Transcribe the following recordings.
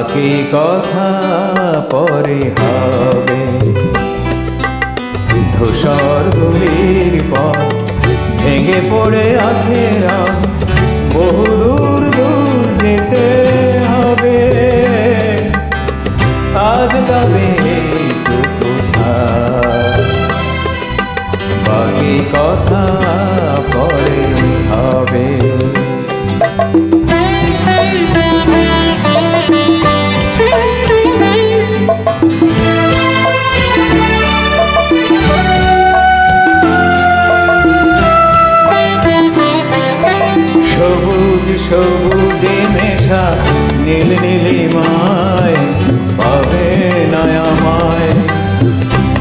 বাকি কথা পরে হবে। ধূসর ধুলির পর ভেঙে পড়ে আছে রাত, বহু দূর দূর যেতে হবে। আজ তবে বাকি কথা পরে হবে। সবুজ সবুজে মেশা নীল নীলিমায় পাবে না আমায়,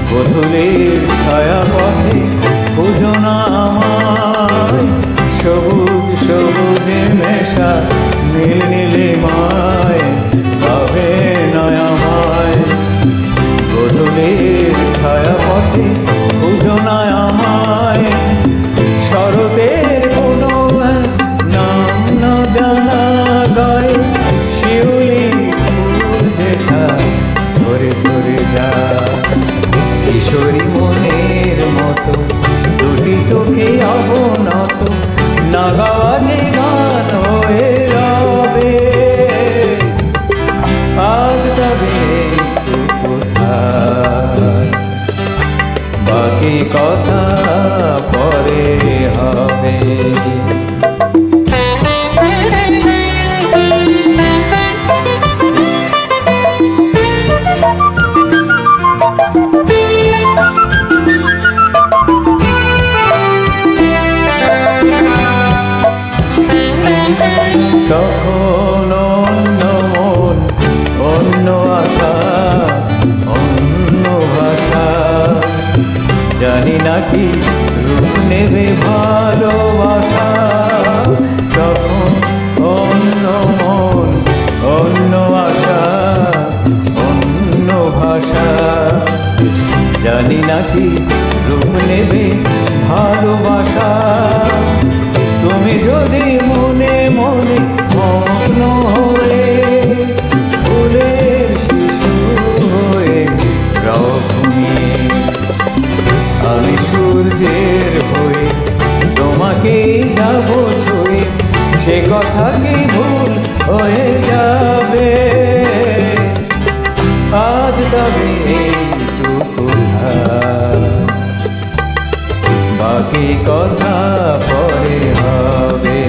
বধূলির ছায়া পথে খুঁজো না আমায়। সবুজ সবুজে মেশা নীল নীলিমায় পাবে না আমায়, বধূলির ছায়া পথে খুঁজো না আমায়। শরতের কোনো নাম না জানা গায়ে শিউলি ফুল যেথা ঝরে ঝরে যায়। কিশোরী মনের মতো দুটি চোখে অবনত, না গাওয়া যে গান হয়ে রবে। আজ তবে কোথায় বাকি কথা পরে হবে। তখন অন্য মন, অন্য আশা, অন্য ভাষা, জানি নাকি রূপ নেবে ভালোবাসা। তখন অন্য মন, অন্য আশা, অন্য ভাষা, জানি নাকি রূপ নেবে ভালোবাসা। তুমি যদি মনে মনে মগ্ন হয়ে ফুলের শিশু হয়ে রাও ঘুমিয়ে, আমি সূর্যের হয়ে তোমাকে যাব ছুঁয়ে, সে কথা কি ভুল হয়ে যাবে? আজ তবে এইটুকু বাকি কথা পরে হবে।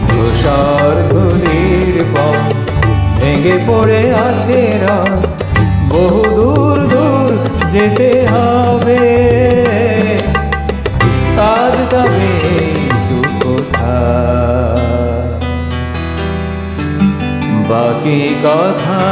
ধূসর ধুলির পর ভেঙে পড়ে আছে রাত, বহু দূর দূর যেতে হবে। আজ তবে বাকি কথা